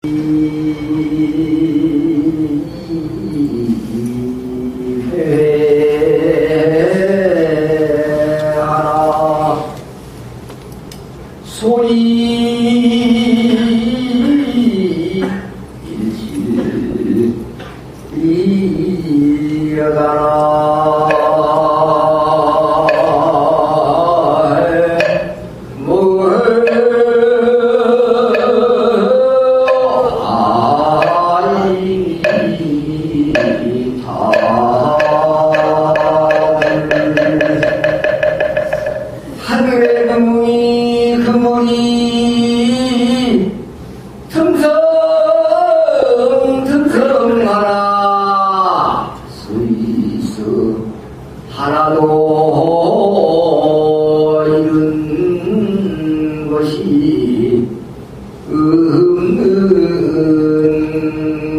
하나 소리 일지여가나 하늘의 그물이 틈성하나 스이스 하나도 이룬 것이 없는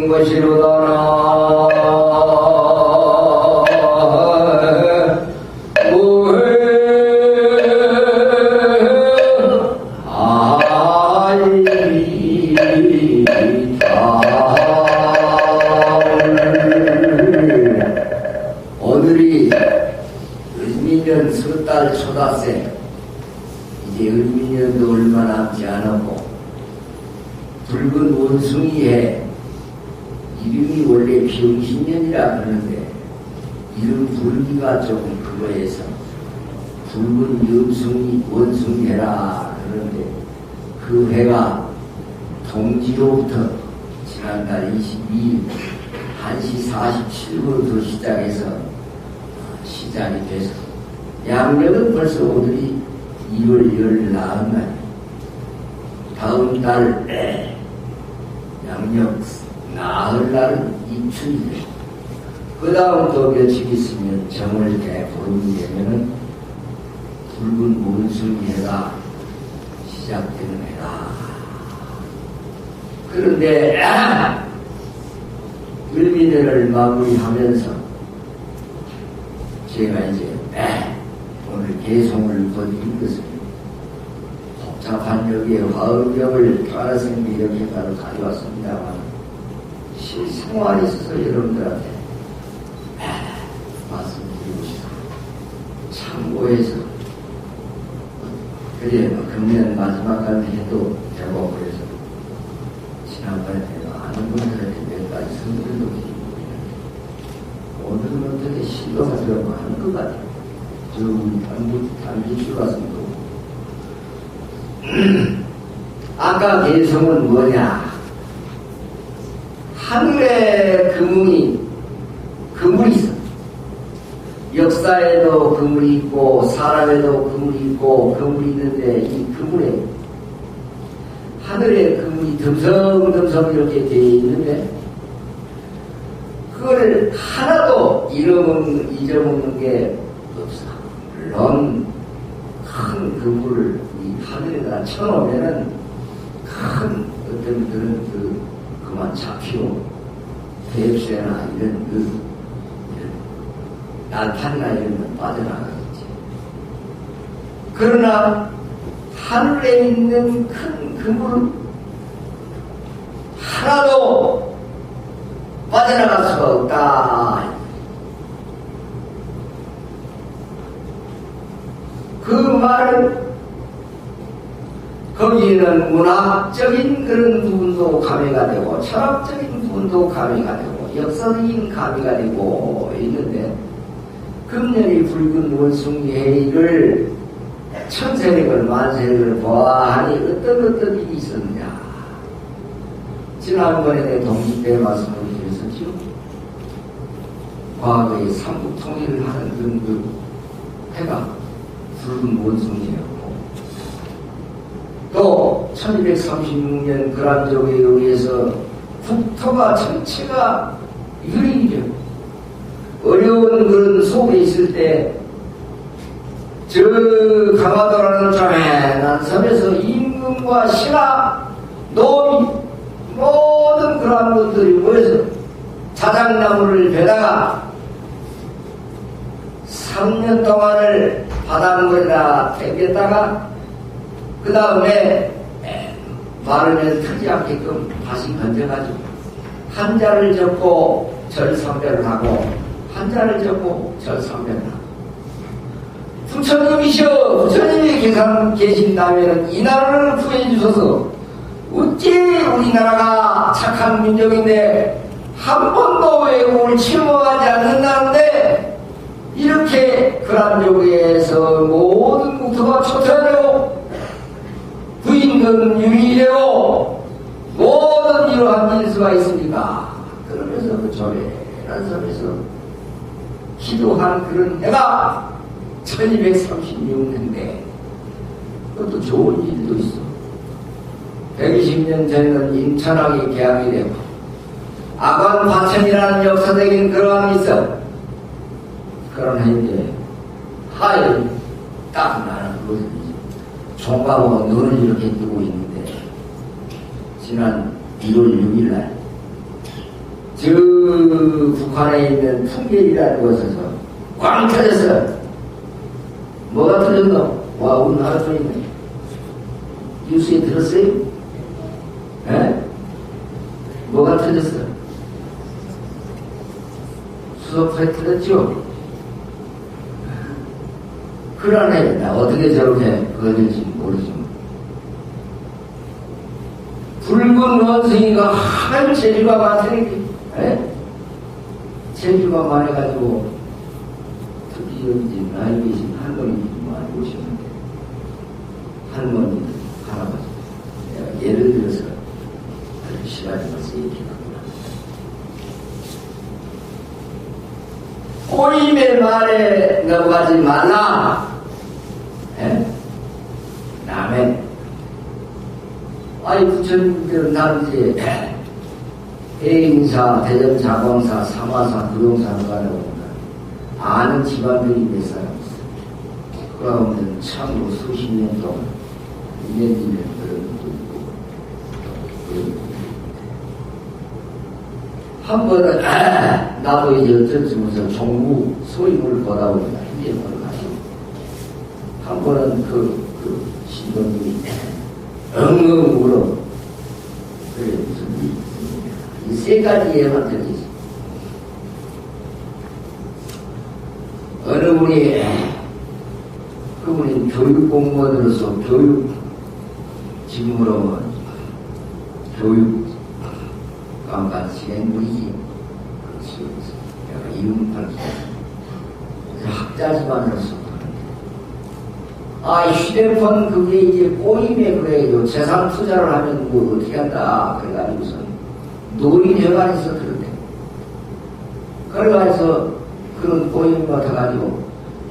것이로다나 오늘이 을미년 섣달 초다새, 이제 을미년도 얼마 남지 않았고 붉은 원숭이해, 이름이 원래 병신년이라 그러는데 이름 부르기가 조금 그거에서 붉은 원숭이해라 그러는데 그 해가 동지로부터 지난달 22일 1시 47분부터 시작해서 시작이 돼서 양력은 벌써 오늘이 2월 14날, 다음 달 양력 나흘날은 입춘이래. 그 다음 또 며칠 있으면 정월대 보름이 되면은 붉은 원숭이해가 시작되는 해라. 그런데 을미년을 마무리하면서 제가 이제 오늘 개송을 드린 것은 복잡한 여기에 화음경을 따라생기 이렇게 따로 가져왔습니다만 실생활에 있어서 여러분들한테 말씀드리고 싶어요. 참고해서 그래 금년 마지막까지 해도 되고 그래서 지난번에 내가 아는 분들한테 몇 가지 선물도 드리고 오늘은 어떻게 실로가 들어가고 하는 것 같아요. 저 우리 단비주 같은 거. 아까 개성은 뭐냐? 하늘에 그물이 있어. 역사에도 그물이 있고 사람에도 그물이 있고 그물이 있는데 이 그물에 하늘에 그물이 듬성듬성 이렇게 되어 있는데 그거를 하나도 잊어먹는 게 없어. 물론 큰 그물을 이 하늘에다 쳐놓으면은 큰 어떤 그런 그만 잡히고 대입새나 이런 날판이나 이런 건 빠져나가겠지. 그러나 하늘에 있는 큰 그물은 하나도 빠져나갈 수가 없다. 그 말은 거기에는 문학적인 그런 부분도 가미가 되고 철학적인 부분도 가미가 되고 역사적인 가미가 되고 있는데 금년이 붉은 원숭이해를 천세력을 만세력을 보아하니 어떤 일이 있었느냐. 지난번에 내 동지 때 말씀을 드렸었죠. 과거에 삼국 통일을 하는 그런 그 해가 붉은 원숭이였고 또 1236년 그란족에 의해서 국토가 전체가 유린이 되고 어려운 그런 속에 있을 때 저 강화도라는 조만한 섬에서 임금과 신하, 노비 모든 그러한 것들이 모여서 자작나무를 베다가 3년 동안을 바닷물에다 땡겼다가 그 다음에 마르면 트지 않게끔 다시 건져가지고 한자를 적고 절삼배를 하고 한자를 적고 절삼배를 하고 부처님이시여 부처님이 계신다면 이 나라를 구해주셔서 어찌 우리나라가 착한 민족인데 한 번도 외국을 침범하지 않는다는데 이렇게 그란족에서 모든 국토가 초토화되고 부인은 유일되고 모든 이러한 민수가 있습니까? 그러면서 그 조례란 섬에서 기도한 그런 해가 1236년인데 그것도 좋은 일도 있어. 120년 전에는 인천항이 개항이 되고 아관 화천이라는 역사적인 그러함이 있어. 그러나 이제 하이 딱 나는 그것을 종가고 눈을 이렇게 뜨고 있는데 지난 1월 6일날 저 북한에 있는 풍계리라는 곳에서 꽝 터졌어. 뭐가 터졌노? 와 오늘 하루 종일 뉴스에 들었어요? 에? 뭐가 터졌어? 수소파에 터졌죠? 그러네. 나 어떻게 저렇게 거질지 모르지만 붉은 원숭이가 한 재주가 많다니까. 재주가 많아가지고 특히 여기 나이 계신 할머니들이 많이 오셨는데 할머니들, 할아버지 내가 예를 들어서 아주 시간이면서 얘기하구나. 꼬임의 말에 넘어가지 말라. 남의 아이 부처님들은 다르지. 해인사, 대전자광사, 삼화사, 부동산을 가려고 아는 집안들이 몇 사람 있어. 그러면 참으로 수십 년 동안 인연이면 그런 것도 있고 한 번은 나도 이제 어쩔 수 없어서 종부 소임을 보다 보니까 이제 몰라가지고 한 번은 그 신도님이 엉엉 울어. 그래 무슨 일이 이 세 가지에만 들리지. 어느 분이 그분이 교육공무원으로서 교육 직무로 교육 관관 진행부이지. 내가 이름 밝히자. 학자 집안으로서 휴대폰 그게 이제 꼬임에 그래요. 재산 투자를 하면 뭐 어떻게 한다. 그래가지고서 노인회관에서 그런데. 그래가지고 그런 꼬임 같아가지고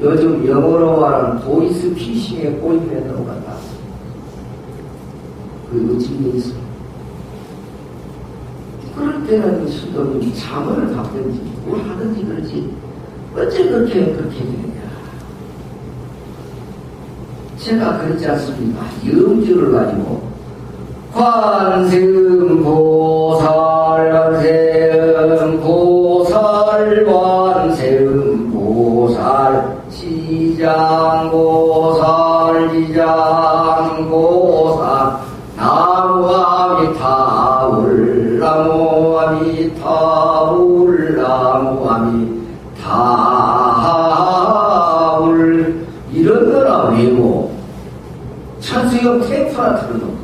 요즘 영어로 말하는 보이스 피싱에 꼬임에 들어간다. 그 어찌게 있어. 그럴 때는 신도님이 자문을 받든지 뭘 하든지 그러지. 어째 그렇게 되느냐. 제가 그렇지 않습니까? 염주를 가지고 관세음 보살 관세음 보살 관세음 보살 지장 보살 지장 보살 나무 아미타불 나무 아미타불 나무 아미타불 이런 거나 외고 천수경 테이프나 틀어놓고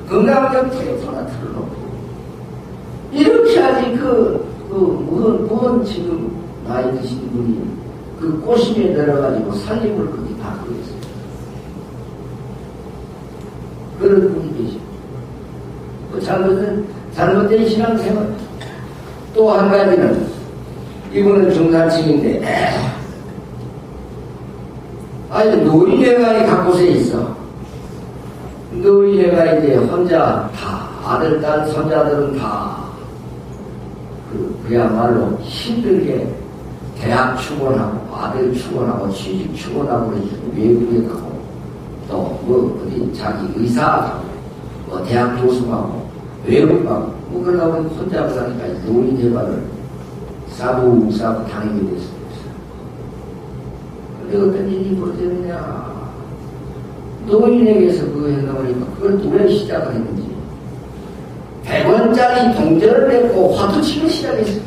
건강경 테이프나 틀어놓고 이렇게 하지 무슨 지금 나이 드신 분이 그 꼬심에 내려가지고 살림을 그렇게 바꾸고 있어요. 그런 분이 계시고 잘못된 신앙생활. 또 한 가지는 이분은 중산층인데 노인회관이 각곳에 있어. 노인회가 이제 혼자 다 아들, 딸, 손자들은 다 그야말로 힘들게 대학 축원하고 아들 축원하고 취직 축원하고 외국에 가고 또 어디 자기 의사하고 대학 교수하고 외국 가고 그러다 보니 혼자 그러니까 노인회관을 싸고 다니게 됐습니다. 근데 어떤 일이 벌어졌느냐. 노인에게서 그거 해놓으니까 그걸 왜 시작을 했는지 100원짜리 동전을 냈고 화투치기 시작했어요.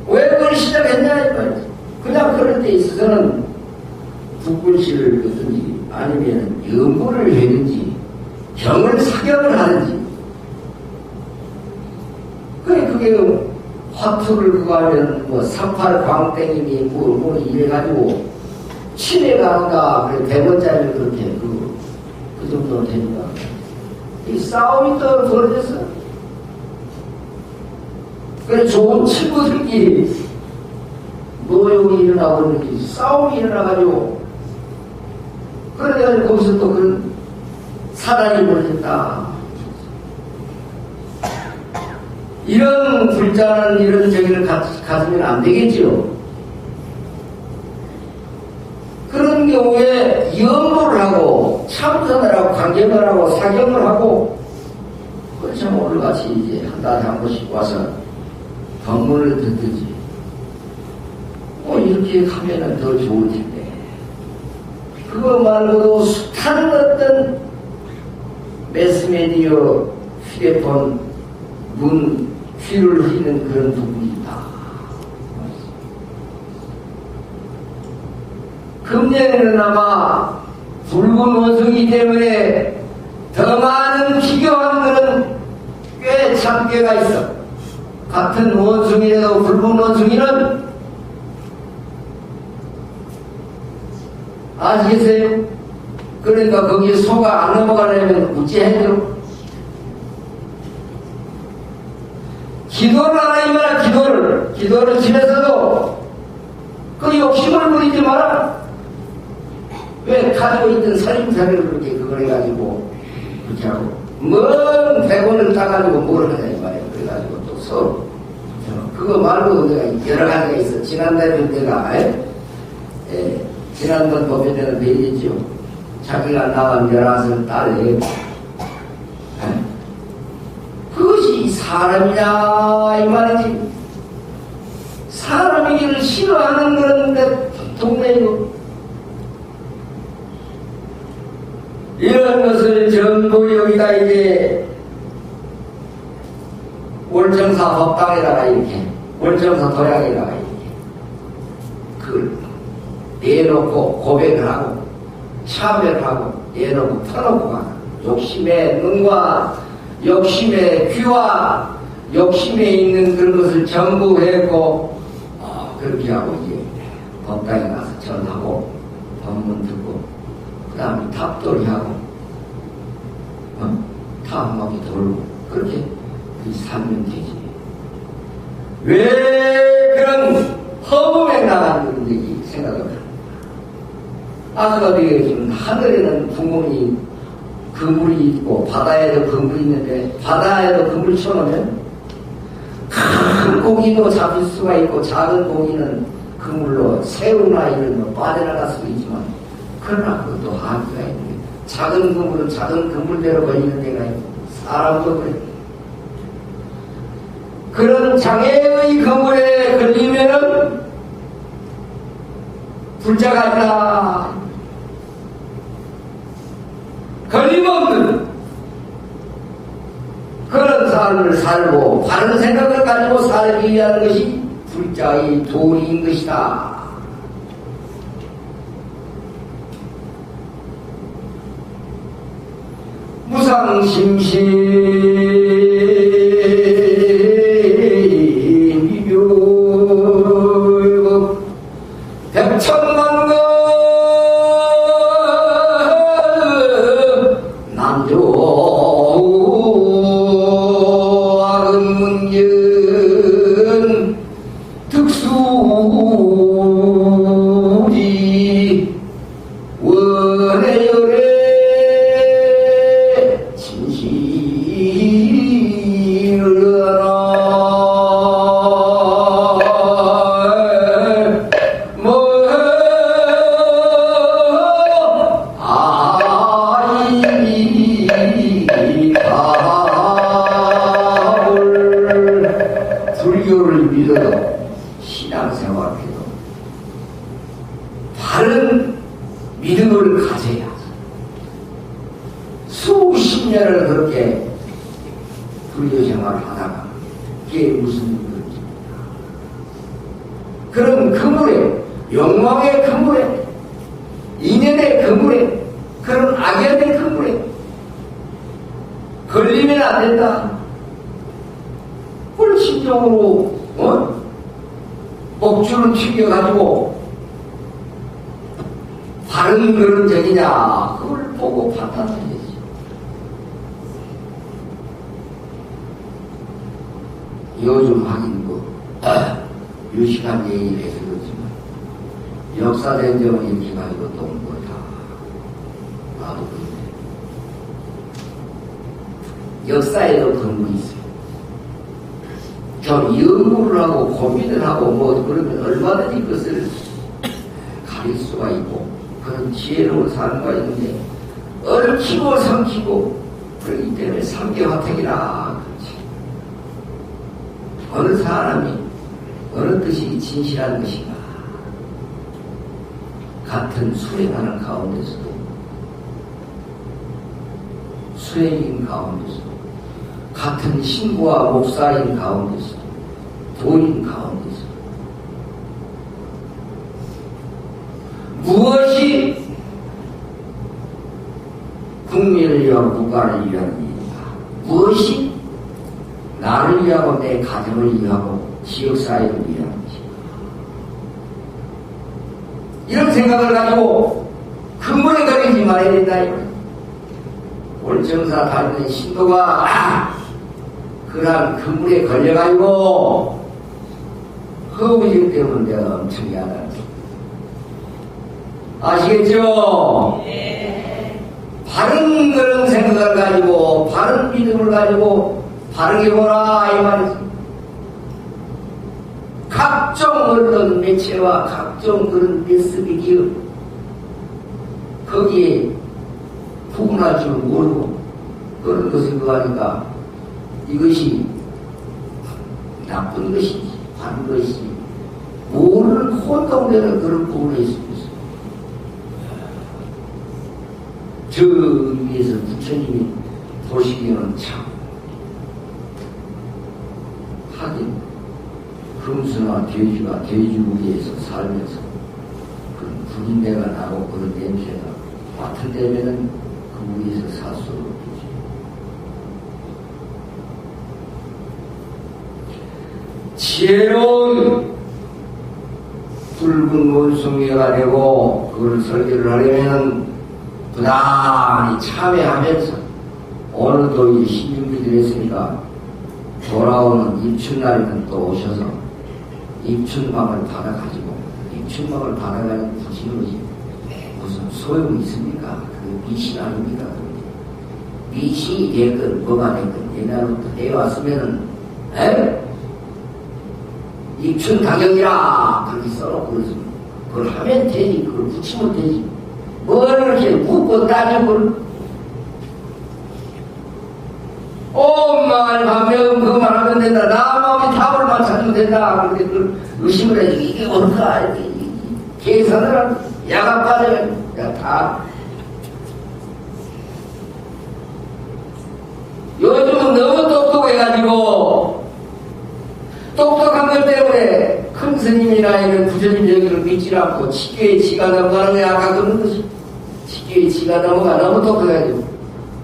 왜 그걸 시작했냐 이거지. 그냥 그럴 때 있어서는 북글씨를 듣든지 아니면 연구를 하든지 병을 사격을 하든지 그게 화투를 그거 하면 뭐 38 광땡이니 뭐 이래가지고 치매 가는가 그래 100원짜리 그렇게 그 정도 되니까 이 싸움이 또 벌어졌어. 그래 좋은 친구들끼리 노용이 일어나고 이렇게 싸움이 일어나가지고 그래 거기서 또 그런 사단이 벌어졌다. 이런 불자는 이런 저기를 가지면 안 되겠지요. 그런 경우에 연구를 하고 참선을 하고 강경을 하고 사경을 하고 그렇죠. 오늘같이 이제 한 달에 한 번씩 와서 법문을 듣든지 이렇게 하면은 더 좋을 텐데 그거 말고도 숱한 어떤 매스미디어 휴대폰 문 귀를 휘는 그런 부분이 있다. 금년에는 아마 붉은 원숭이 때문에 더 많은 기교한 것은 꽤 참깨가 있어. 같은 원숭이라도 붉은 원숭이는 아시겠어요? 그러니까 거기에 소가 안 넘어가려면 어찌해야죠? 기도를 하나님이나 기도를 집에서도 그 욕심을 부리지 마라. 왜 가지고 있던 살림살이를 그렇게 그걸 해가지고 그렇게 하고 먼 100원을 따가지고 뭘 하냐 이 말이야. 그래가지고 또 서로 그거 말고 내가 여러 가지가 있어. 지난달에 내가 지난번 법에 내가 내리겠죠. 자기가 낳은 11살 딸이 그것이 사람이냐 이 말이지. 사람이기를 싫어하는 그런 동네이고 이런 것을 전부 여기다 이제 월정사 법당에다가 이렇게 월정사 도량에다가 이렇게 그걸 내놓고 고백을 하고 참여를 하고 내놓고 터놓고 가는 욕심의 눈과 욕심의 귀와 욕심에 있는 그런 것을 전부 했고 그렇게 하고 이제 법당에 가서 전하고 법문 듣고 그 다음에 탑돌이 하고 탑 한 바퀴 돌고 그렇게 살면 되지. 왜 그런 허범에 나가는 건지 생각을 합니다. 아까도 얘기했지만 하늘에는 구멍이 그물이 있고 바다에도 그물이 있는데 바다에도 그물 쳐놓으면 큰 고기도 잡을 수가 있고 작은 고기는 그물로 새우나 이런 거 빠져나갈 수도 있지만 그러나 그것도 한계가 있는 게 작은 그물은 작은 그물대로 걸리는 데가 있고 사람도 그래. 그런 장애의 그물에 걸리면은 불자가 아니라 걸림없는 그런 삶을 살고 바른 생각을 가지고 살기 위한 것이 불자의 도리인 것이다. 무상심시미묘 백천만거 난조악은문견 득수리 원해열에 진시 수십 년을 그렇게 불교 생활을 하다가 그게 무슨 일인지. 그런 그물에, 욕망의 그물에, 인연의 그물에, 그런 악연의 그물에 걸리면 안 된다. 그걸 심정으로 억줄을 튀겨가지고 바른 그런 적이냐 그걸 보고 판단해야지. 요즘 하긴 유식한 얘기를 해서 그렇지만 역사된 점을 이렇게 가지고 또 다 나도 그런데 역사에도 그런 거 있어요. 좀 연구를 하고 고민을 하고 그러면 얼마든지 그것을 가릴 수가 있고 그런 지혜로운 삶과 있는데 얽히고 삼키고 그러기 때문에 삼계화택이라 그렇지. 어느 사람이 어느 뜻이 진실한 것인가 같은 수행하는 가운데서도 수행인 가운데서도 같은 신부와 목사인 가운데서도 도인 가운데서 무엇이 국민을 위하고 국가를 위한 일인가, 무엇이 나를 위하고 내 가정을 위하고 지역사회를 위한 것인가, 이런 생각을 가지고 근본에 걸리지 말아야 된다. 올정사 다니는 신도가 그러한 근본에 걸려가지고 허우질 때문에 내가 엄청 야단을 아시겠죠? 네. 바른 그런 생각을 가지고 바른 믿음을 가지고 바르게 보라 이 말이지. 각종 어떤 매체와 각종 그런 메시지 기업 거기에 구분할 줄 모르고 그런 것을 그하니까 이것이 나쁜 것이지 바른 것이지 모르는 혼동되는 그런 부분에 있습니다. 저 위에서 부처님이 보시기에는 참 하긴 금수나 돼지가 돼지고기에서 살면서 그런 구린내가 나고 그런 냄새가 맡은 데면은 그 위에서 살 수 없겠지. 지혜로운 붉은 원숭이가 되고 그걸 설계를 하려면 부단히 참여하면서 오늘도 이제 신중기를 했으니까 돌아오는 입춘날에는 또 오셔서 입춘방을 받아가지고 입춘방을 받아가지고 부시는 것이 무슨 소용이 있습니까? 그 미신 아닙니까? 미신이 됐건 뭐가 됐건 옛날부터 해왔으면은 입춘 가격이라 그렇게 써놓고 그러지. 그걸 하면 되지. 그걸 붙이면 되지. 뭘 이렇게 묻고 따지고 말 하면 그만 하면 된다. 나 마음이 답을만 찾으면 된다. 그렇게 그걸 의심을 해주고 이게 뭘까 이렇게 계산을 하고 야가 빠져가지고 다 요즘은 너무 똑똑해가지고 똑똑한 것 때문에 큰 스님이나 이런 부처님 얘기를 믿지 않고 지교에 지가 넘어가는 게 아까 그런 것이 지교에 지가 넘어가 너무 똑똑해가지고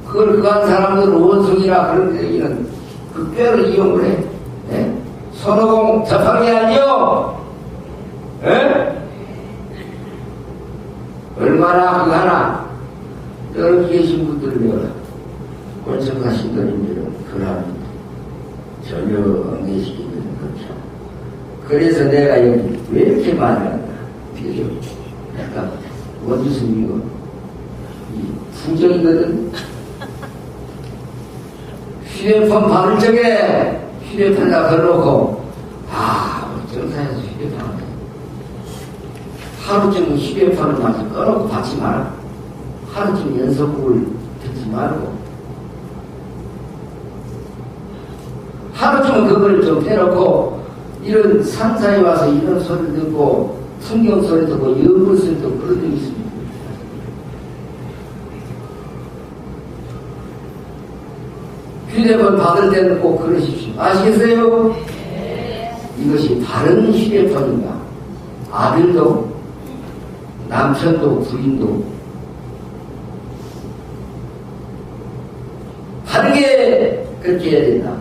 그걸 그한 사람들 원숭이라 그런 얘기는 그 뼈를 이용을 해. 네? 손오공 접하게 하죠? 네? 얼마나 그거 하나 여러 계신 분들은 원성하신 분들은 그러한 전혀 안 계시기는 그렇죠. 그래서 내가 여기 왜 이렇게 많이 한다. 그죠? 약간 원주스님이고 부정이거든. 휴대폰 받을 적에 휴대폰에다 걸어놓고 정사에서 휴대폰 하루쯤 휴대폰을 마치 꺼놓고 받지 마라. 하루쯤 연속곡을 듣지 말고 하루쯤은 그걸 좀 빼놓고 이런 산사에 와서 이런 소리를 듣고 풍경 소리 듣고 연불 소리 듣고 그런 적이 있습니다. 휴대폰 받을 때는 꼭 그러십시오. 아시겠어요? 이것이 다른 휴대폰인가? 아들도, 남편도, 부인도 다르게 그렇게 해야 된다.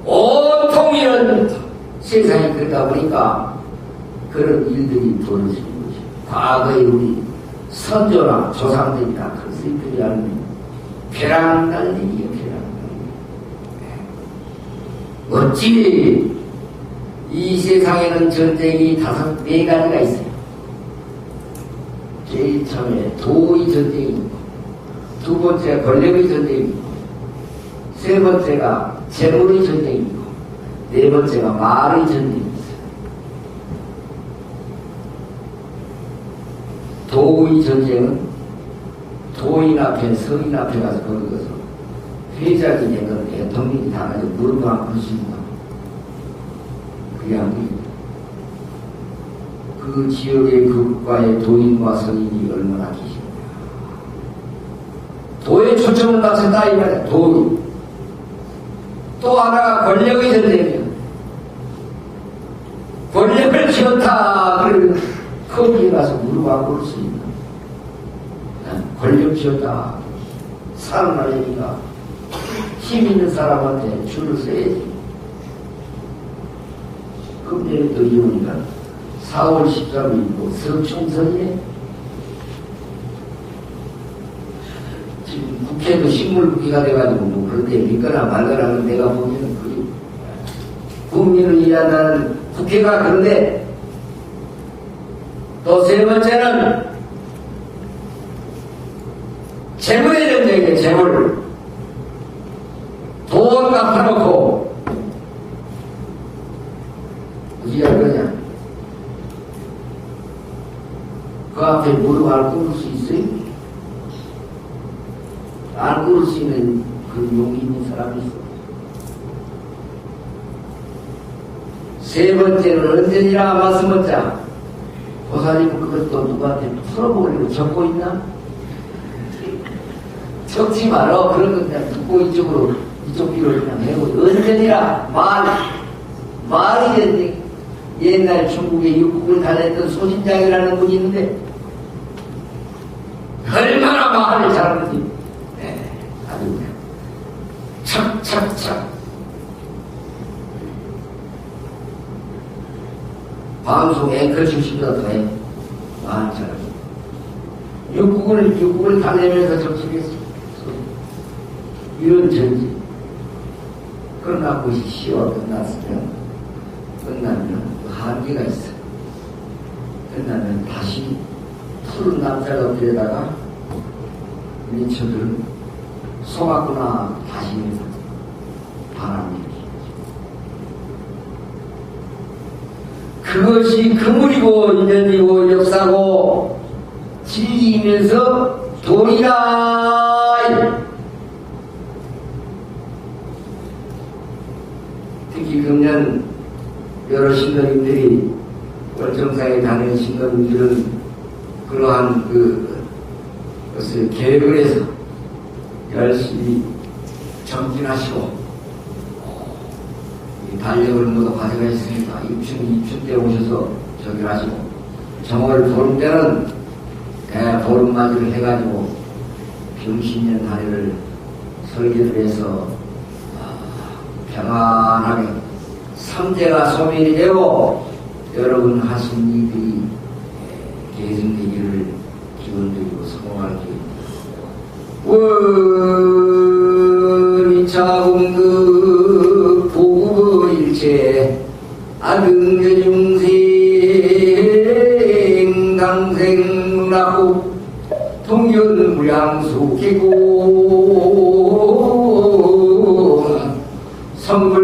온통 이런 세상이 그러다 보니까 그런 일들이 벌어지는 거죠. 과거에 우리 선조나 조상들이 다 그것들이 하는 벼랑날리기요, 벼랑날리기. 어찌 이 세상에는 전쟁이 4가지가 있어요. 제일 처음에 도의 전쟁이 있고, 두 번째가 권력의 전쟁이 있고, 세 번째가 재물의 전쟁이 있고, 네 번째가 말의 전쟁이 있어요. 도의 전쟁은 도인 앞에, 성인 앞에 가서 거기서 회작이 되는 대통령이 다 가지고 무릎 꿇을 수 있는 그게 아닙니다. 그 지역의 그 국가의 도인과 성인이 얼마나 계십니까? 도에 초점을 맞췄다 이 말이야. 도인. 또 하나가 권력의 전쟁이야. 권력을 쥐었다 그러면 거기에 가서 무릎 꿇을 수 있는 권력 쥐었다 살아나려니까 힘 있는 사람한테 줄을 서야지. 금년에 또 이오니까 4월 13일이고 서총선이에 지금 국회도 식물국회가 돼가지고 뭐 그런데 믿거나 말거나 내가 보기에는 그 국민을 위한다는 국회가 그런데 또 세 번째는 재물의 전쟁이에요. 재물. 돈 갚아놓고 어디가 그러냐? 그 앞에 무릎 안 꿇을 수 있어요? 안 꿇을 수 있는 그 용기 있는 사람이 있어. 세 번째는 언제니라 말씀하자. 보살님 그것도 누구한테 풀어보려고 적고 있나? 적지 말어. 그런 거 그냥 듣고 이쪽 귀로 그냥 해보고. 언제니라 말이 됐네. 옛날 중국에 육국을 달랬던 소신장이라는 분이 있는데 얼마나 말을 잘하는지 아주 그냥 착착착 방송 앵커 출신보다 더해 말 잘하고 육국을 달래면서 정치했어. 이런 전지 그러나 그것이 시와 끝나면 한계가 있어. 끝나면 다시 푸른 남자가 되다가 미쳐들은 속았구나 다시 바람이 그것이 그물이고 인연이고 역사고 진리이면서 돈이라. 특히 금년 여러 신도님들이 월정사에 다니는 신도님들은 그러한 것을 계획을 해서 열심히 정진하시고 달력을 모두 가져가셨으니까 입춘 때 오셔서 저기를 하시고 정월 보름 때는 보름맞이를 해가지고 병신년 다리를 설계를 해서 평안하게 삼재가 소멸이 되고 여러분 하신 일이 계승되기를 기원드리고 성공하기 원이차공급 보구일체 아등대중생 강생문학국 동연무량수 기고 선물